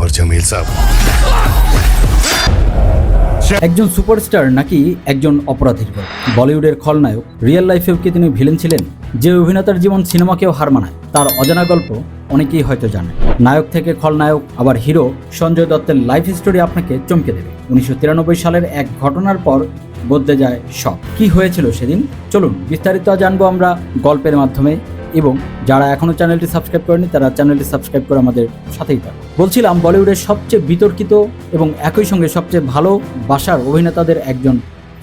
और जमील साहब একজন সুপারস্টার নাকি একজন অপরাধীর গল্প? বলিউডের খলনায়ক রিয়েল লাইফেও কি তিনি ভিলেন ছিলেন? যে অভিনেতার জীবন সিনেমাকেও হার মানায়, তার অজানা গল্প অনেকেই হয়তো জানে। নায়ক থেকে খলনায়ক আবার হিরো সঞ্জয় দত্তের লাইফ স্টোরি আপনাকে চমকে দেবে। 1993 সালের এক ঘটনার পর বদলে যায় সব। কি হয়েছিল সেদিন? চলুন বিস্তারিত জানবো আমরা গল্পের মাধ্যমে, এবং যারা এখনো চ্যানেলটি সাবস্ক্রাইব করেনি তারা চ্যানেলটি সাবস্ক্রাইব করে আমাদের সাথেই থাকুন। বলছিলাম, বলিউডের সবচেয়ে বিতর্কিত এবং একই সঙ্গে সবচেয়ে ভালো বাসার অভিনেতাদের একজন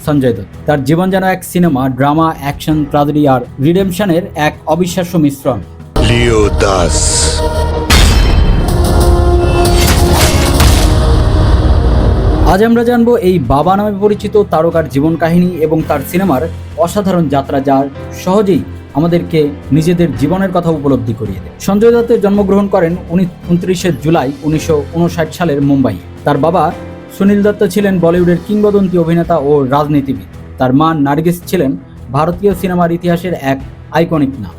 সঞ্জয় দত্ত। তার জীবন যেন এক সিনেমা, ড্রামা, অ্যাকশন, ট্র্যাজেডি আর রিডেমশনের এক অবিশ্বাস্য মিশ্রণ। लियो दास আজ আমরা জানবো এই বাবা নামে পরিচিত তারকার জীবন কাহিনী এবং তার সিনেমার অসাধারণ যাত্রা, যা সহজেই আমাদেরকে নিজেদের জীবনের কথা উপলব্ধি করিয়ে দেয়। সঞ্জয় দত্ত জন্মগ্রহণ করেন 29 জুলাই 1959 সালের মুম্বাই। তার বাবা সুনীল দত্ত ছিলেন বলিউডের কিংবদন্তি অভিনেতা ও রাজনীতিবিদ। তার মা নার্গিস ছিলেন ভারতীয় সিনেমার ইতিহাসের এক আইকনিক নাম।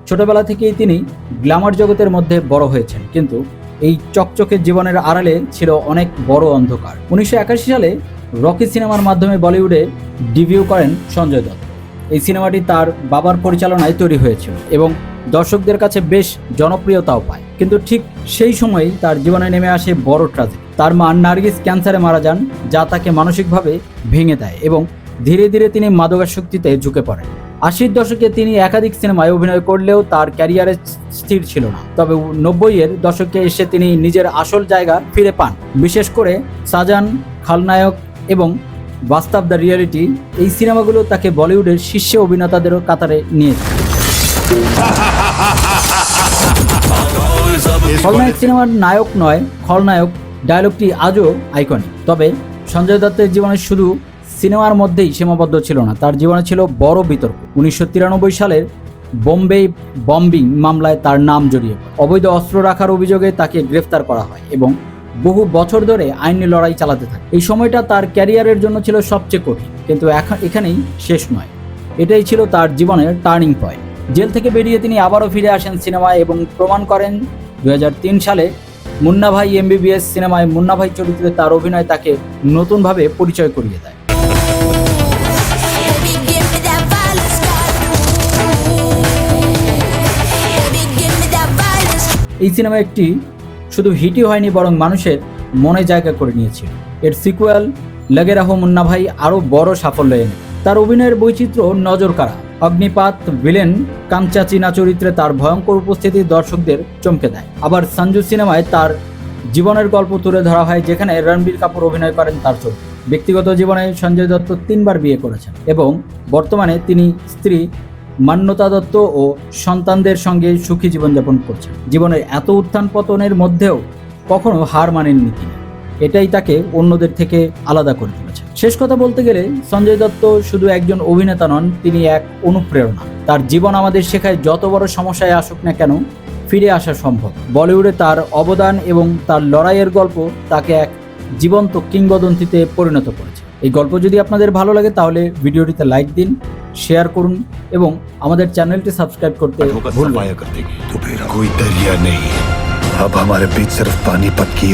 ছোটবেলা থেকেই তিনি গ্ল্যামার জগতের মধ্যে বড় হয়েছেন, কিন্তু এই চকচকে জীবনের আড়ালে ছিল অনেক বড় অন্ধকার। 1981 সালে রকি সিনেমার মাধ্যমে বলিউডে ডেবিউ করেন সঞ্জয় দত্ত। এই সিনেমাটি তার বাবার পরিচালনায় তৈরি হয়েছিল এবং দর্শকদের কাছে বেশ জনপ্রিয়তাও পায়। কিন্তু ঠিক সেই সময়ই তার জীবনে নেমে আসে বড় ট্র্যাজেডি। তার মা নার্গিস ক্যান্সারে মারা যান, যা তাকে মানসিকভাবে ভেঙে দেয় এবং ধীরে ধীরে তিনি মাদকাসক্তিতে ঝুঁকে পড়েন। 80-এর দশকে তিনি একাধিক সিনেমায় অভিনয় করলেও তার ক্যারিয়ারে স্থির ছিল না। তবে 90-এর দশকে এসে তিনি নিজের আসল জায়গা ফিরে পান। বিশেষ করে সাজান, খলনায়ক এবং বাস্তব দ্য রিয়েলিটি, এই সিনেমাগুলো তাকে বলিউডের শীর্ষ অভিনেতাদেরও কাতারে নিয়েছে। খলনায়ক সিনেমার নায়ক নয়, খলনায়ক ডায়লগটি আজও আইকনিক। তবে সঞ্জয় দত্তের জীবনে শুধু সিনেমার মধ্যেই সীমাবদ্ধ ছিল না, তার জীবনে ছিল বড় বিতর্ক। 1993 সালের বোম্বে বম্বিং মামলায় তার নাম জড়িয়ে পড়ে। অবৈধ অস্ত্র রাখার অভিযোগে তাকে গ্রেফতার করা হয় এবং বহু বছর ধরে আইনি লড়াই চালাতে থাকে। এই সময়টা তার ক্যারিয়ারের জন্য ছিল সবচেয়ে কঠিন, কিন্তু এখানেই শেষ নয়। এটাই ছিল তার জীবনের টার্নিং পয়েন্ট। জেল থেকে বেরিয়ে তিনি আবারও ফিরে আসেন সিনেমায় এবং প্রমাণ করেন 2003 সালে মুন্না ভাই MBBS সিনেমায় মুন্না ভাই চরিত্রে তার অভিনয় তাকে নতুনভাবে পরিচয় করিয়ে দেয়। এই সিনেমা একটি শুধু হিটই হয়নি, বরং মানুষের মনে জায়গা করে নিয়েছিল। এর সিকুয়েল লগে রাহো মুন্না ভাই আরও বড় সাফল্য এনে। তার অভিনয়ের বৈচিত্র্য নজর কাড়া। অগ্নিপাত ভিলেন কাঞ্চা চীনা চরিত্রে তার ভয়ঙ্কর উপস্থিতি দর্শকদের চমকে দেয়। আবার সঞ্জু সিনেমায় তার জীবনের গল্প তুলে ধরা হয়, যেখানে রণবীর কাপুর অভিনয় করেন তার চরিত্রে। ব্যক্তিগত জীবনে সঞ্জয় দত্ত 3 বার বিয়ে করেছেন এবং বর্তমানে তিনি স্ত্রী মান্যতা দত্ত ও সন্তানদের সঙ্গে সুখী জীবনযাপন করছেন। জীবনের এত উত্থান পতনের মধ্যেও কখনো হার মানেননি তিনি। এটাই তাকে অন্যদের থেকে আলাদা করে তুলেছে। শেষ কথা বলতে গেলে সঞ্জয় দত্ত শুধু একজন অভিনেতা নন, তিনি এক অনুপ্রেরণা। তার জীবন আমাদের শেখায় যত বড় সমস্যায় আসুক না কেন, ফিরে আসা সম্ভব। বলিউডে তার অবদান এবং তার লড়াইয়ের গল্প তাকে এক জীবন্ত কিংবদন্তিতে পরিণত করেছে। এই গল্প যদি আপনাদের ভালো লাগে তাহলে ভিডিওটিতে লাইক দিন, শেয়ার করুন এবং আমাদের চ্যানেলটি সাবস্ক্রাইব করতে ভুলবেন না। तो फिर कोई दरिया नहीं, अब हमारे बीच सिर्फ पानीपत की